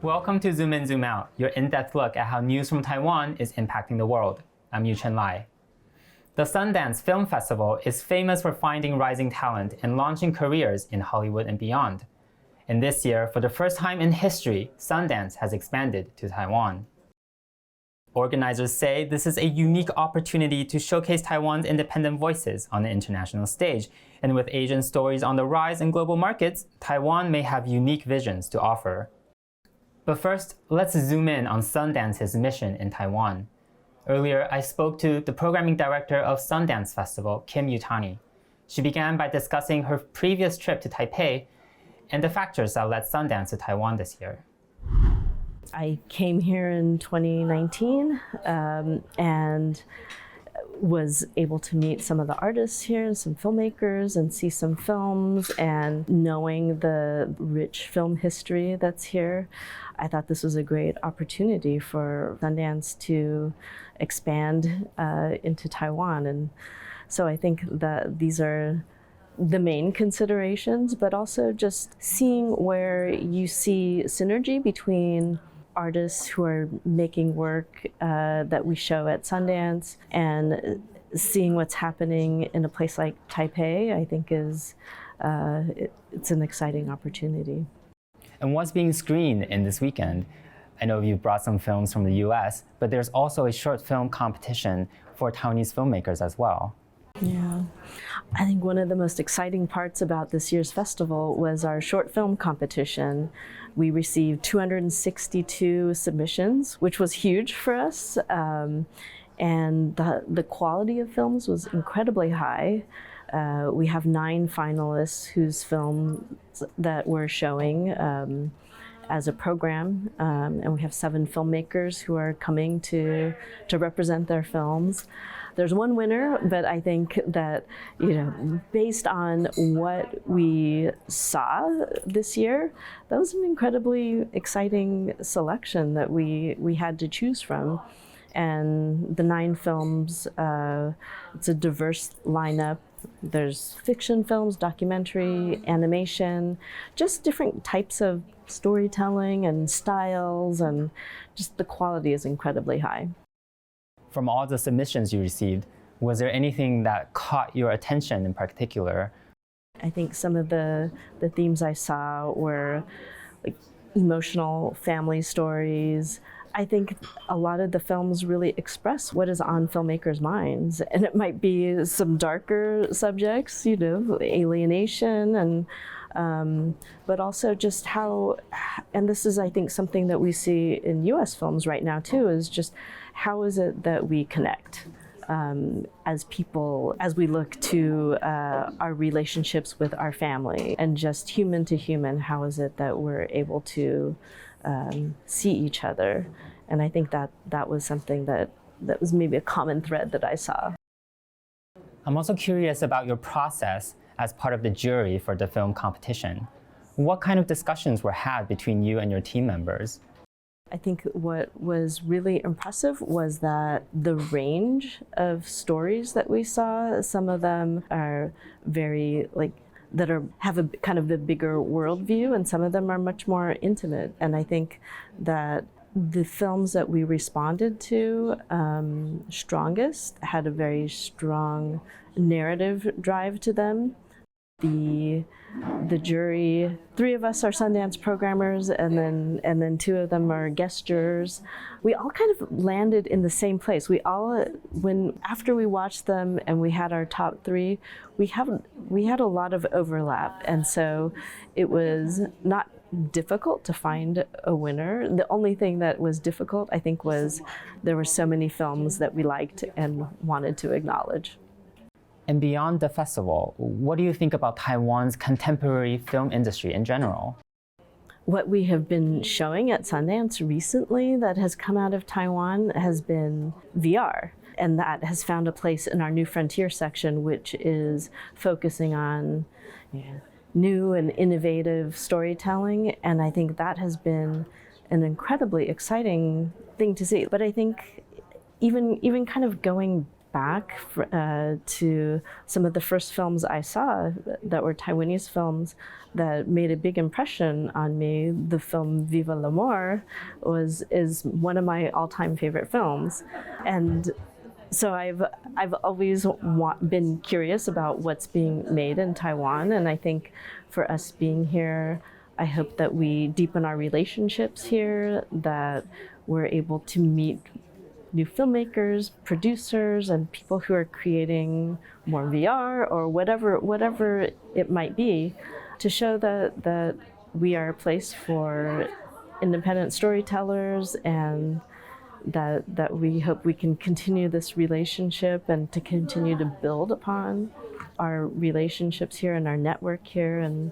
Welcome to Zoom In, Zoom Out, your in-depth look at how news from Taiwan is impacting the world. I'm Yu-Chen Lai. The Sundance Film Festival is famous for finding rising talent and launching careers in Hollywood and beyond. And this year, for the first time in history, Sundance has expanded to Taiwan. Organizers say this is a unique opportunity to showcase Taiwan's independent voices on the international stage. And with Asian stories on the rise in global markets, Taiwan may have unique visions to offer. But first, let's zoom in on Sundance's mission in Taiwan. Earlier, I spoke to the programming director of Sundance Festival, Kim Yutani. She began by discussing her previous trip to Taipei and the factors that led Sundance to Taiwan this year. I came here in 2019 and was able to meet some of the artists here and some filmmakers and see some films, and knowing the rich film history that's here, I thought this was a great opportunity for Sundance to expand into Taiwan. And so I think that these are the main considerations, but also just seeing where you see synergy between artists who are making work that we show at Sundance and seeing what's happening in a place like Taipei, I think is it's an exciting opportunity. And what's being screened in this weekend? I know you've brought some films from the US, but there's also a short film competition for Taiwanese filmmakers as well. Yeah, I think one of the most exciting parts about this year's festival was our short film competition. We received 262 submissions, which was huge for us. And the quality of films was incredibly high. We have 9 finalists whose films that we're showing as a program, and we have 7 filmmakers who are coming to represent their films. There's one winner, but I think that, based on what we saw this year, that was an incredibly exciting selection that we had to choose from. And the 9 films, it's a diverse lineup. There's fiction films, documentary, animation, just different types of storytelling and styles, and just the quality is incredibly high. From all the submissions you received, was there anything that caught your attention in particular? I think some of the themes I saw were like emotional family stories. I think a lot of the films really express what is on filmmakers' minds, and it might be some darker subjects, alienation, and but also just how, and this is I think something that we see in US films right now too, is just how is it that we connect as people, as we look to our relationships with our family, and just human to human, how is it that we're able to see each other? And I think that was something that was maybe a common thread that I saw. I'm also curious about your process as part of the jury for the film competition. What kind of discussions were had between you and your team members? I think what was really impressive was that the range of stories that we saw, some of them are very have a kind of the bigger worldview, and some of them are much more intimate. And I think that the films that we responded to strongest had a very strong narrative drive to them. The jury, 3 of us are Sundance programmers, and then 2 of them are guest jurors. We all kind of landed in the same place. We all, after we watched them and we had our top 3, we had a lot of overlap, and so it was not difficult to find a winner. The only thing that was difficult, I think, was there were so many films that we liked and wanted to acknowledge. And beyond the festival, what do you think about Taiwan's contemporary film industry in general? What we have been showing at Sundance recently that has come out of Taiwan has been VR. And that has found a place in our New Frontier section, which is focusing on new and innovative storytelling. And I think that has been an incredibly exciting thing to see. But I think even kind of going back to some of the first films I saw that were Taiwanese films that made a big impression on me. The film Viva l'Amour is one of my all-time favorite films, and so I've always been curious about what's being made in Taiwan, and I think for us being here, I hope that we deepen our relationships here, that we're able to meet new filmmakers, producers, and people who are creating more VR or whatever it might be, to show that we are a place for independent storytellers, and that we hope we can continue this relationship and to continue to build upon our relationships here and our network here, and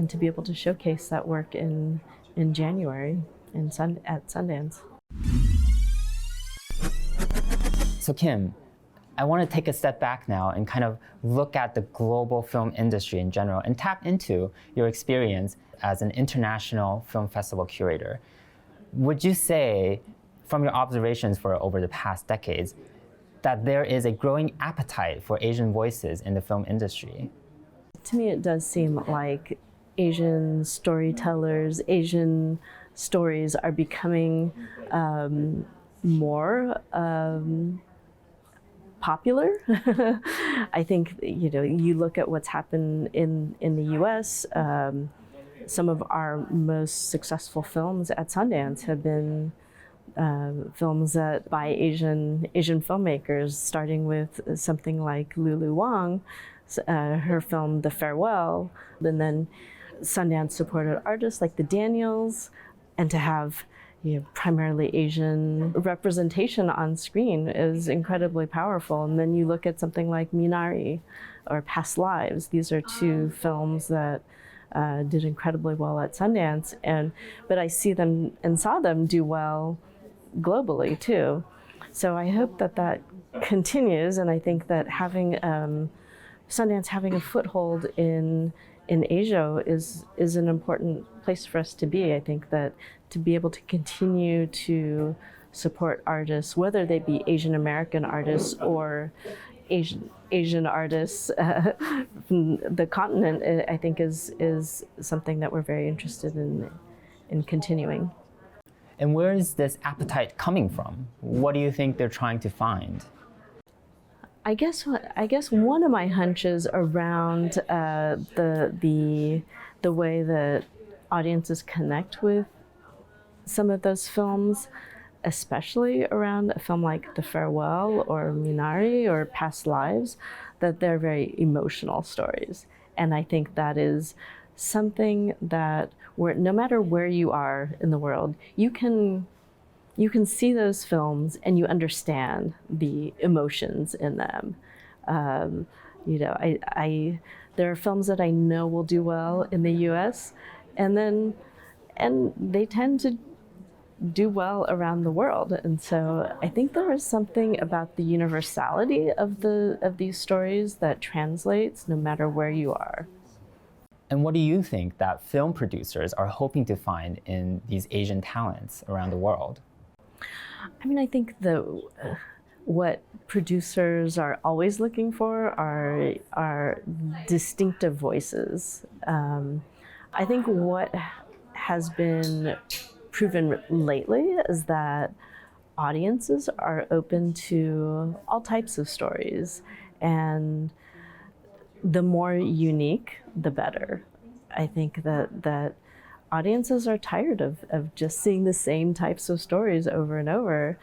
to be able to showcase that work in January at Sundance. So Kim, I want to take a step back now and kind of look at the global film industry in general and tap into your experience as an international film festival curator. Would you say, from your observations for over the past decades, that there is a growing appetite for Asian voices in the film industry? To me, it does seem like Asian storytellers, Asian stories are becoming more popular. I think, you look at what's happened in the US, some of our most successful films at Sundance have been films that by Asian filmmakers, starting with something like Lulu Wang, her film The Farewell, and then Sundance supported artists like the Daniels, and to have primarily Asian representation on screen is incredibly powerful. And then you look at something like Minari or Past Lives. These are two films that did incredibly well at Sundance, but I see them and saw them do well globally too. So I hope that continues, and I think that having Sundance having a foothold in Asia is an important place for us to be. I think that to be able to continue to support artists, whether they be Asian American artists or Asian artists from the continent, I think is something that we're very interested in continuing. And where is this appetite coming from? What do you think they're trying to find? I guess one of my hunches around the way that audiences connect with some of those films, especially around a film like The Farewell or Minari or Past Lives, that they're very emotional stories. And I think that is something that no matter where you are in the world, you can see those films and you understand the emotions in them. There are films that I know will do well in the U.S. and they tend to do well around the world. And so I think there is something about the universality of these stories that translates no matter where you are. And what do you think that film producers are hoping to find in these Asian talents around the world? I mean, I think what producers are always looking for are distinctive voices. I think what has been proven lately is that audiences are open to all types of stories, and the more unique, the better. I think that audiences are tired of just seeing the same types of stories over and over.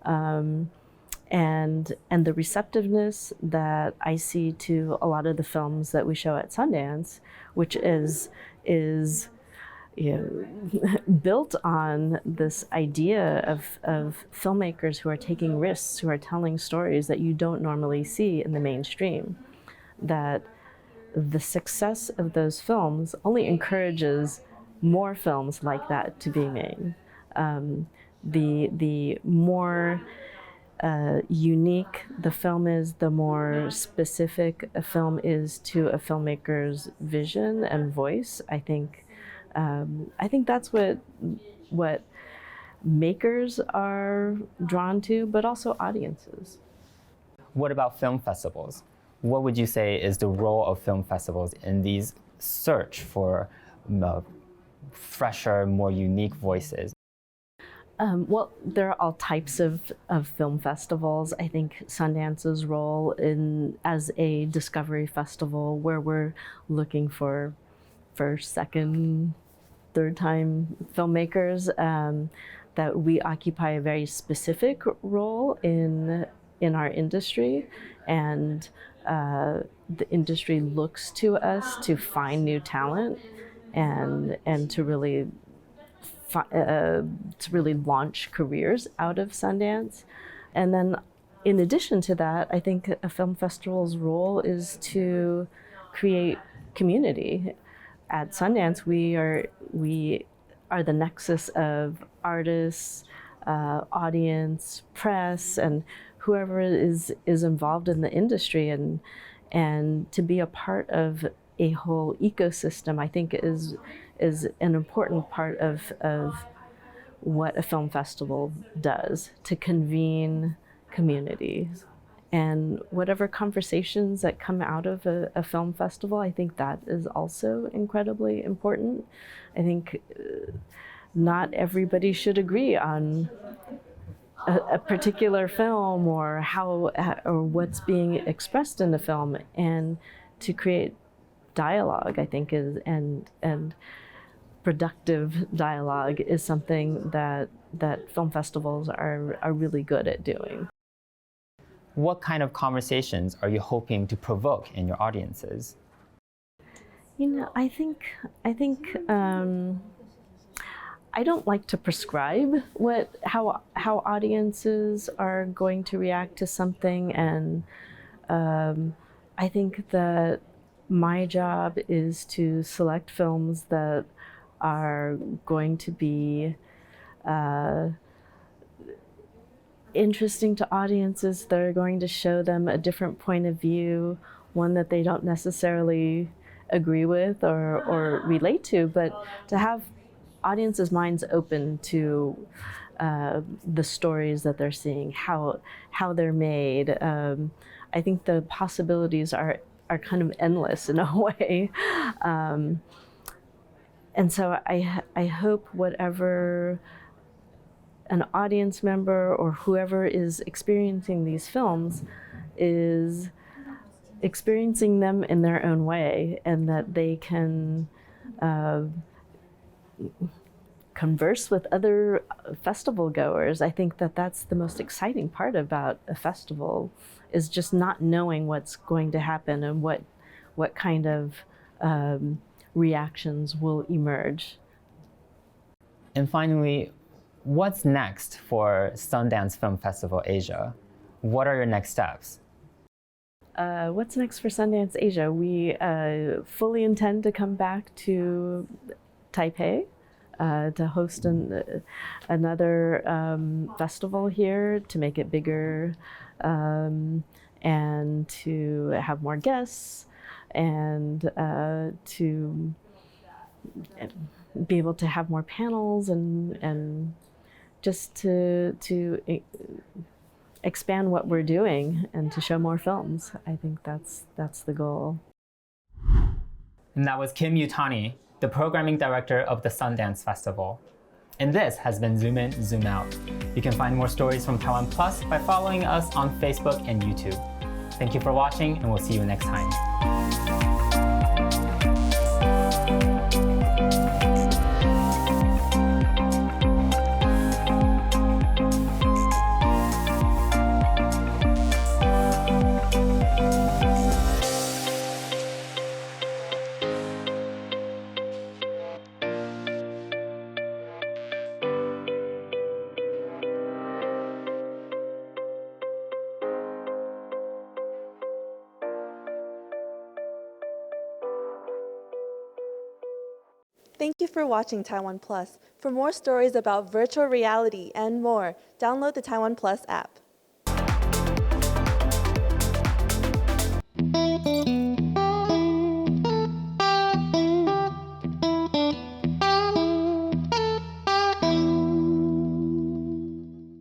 And the receptiveness that I see to a lot of the films that we show at Sundance, which is built on this idea of filmmakers who are taking risks, who are telling stories that you don't normally see in the mainstream, that the success of those films only encourages more films like that to be made. The more unique the film is, the more specific a film is to a filmmaker's vision and voice. I think that's what makers are drawn to, but also audiences. what about film festivals? What would you say is the role of film festivals in these search for fresher, more unique voices? Well, there are all types of film festivals. I think Sundance's role as a discovery festival, where we're looking for first, second, third time filmmakers, that we occupy a very specific role in our industry, and the industry looks to us to find new talent and to really launch careers out of Sundance. And then in addition to that, I think a film festival's role is to create community. At Sundance, we are the nexus of artists, audience, press, and whoever is involved in the industry, and to be a part of a whole ecosystem, I think is an important part of what a film festival does, to convene communities. And whatever conversations that come out of a film festival, I think that is also incredibly important. I think not everybody should agree on a particular film or what's being expressed in the film, and to create dialogue, I think, and productive dialogue is something that film festivals are really good at doing. What kind of conversations are you hoping to provoke in your audiences? I think I don't like to prescribe how audiences are going to react to something, and I think that my job is to select films that are going to be interesting to audiences, that are going to show them a different point of view, one that they don't necessarily agree with or relate to, but to have audiences' minds open to the stories that they're seeing, how they're made. I think the possibilities are kind of endless in a way. And so I hope whatever an audience member or whoever is experiencing these films is experiencing them in their own way, and that they can converse with other festival goers. I think that that's the most exciting part about a festival, is just not knowing what's going to happen and what kind of reactions will emerge. And finally, what's next for Sundance Film Festival Asia? What are your next steps? What's next for Sundance Asia? We fully intend to come back to Taipei to host another festival here, to make it bigger, and to have more guests, and to be able to have more panels, and just to expand what we're doing and to show more films. I think that's the goal. And that was Kim Yutani, the programming director of the Sundance Festival. And this has been Zoom In, Zoom Out. You can find more stories from TaiwanPlus by following us on Facebook and YouTube. Thank you for watching, and we'll see you next time. Thank you for watching Taiwan Plus. For more stories about virtual reality and more, download the Taiwan Plus app.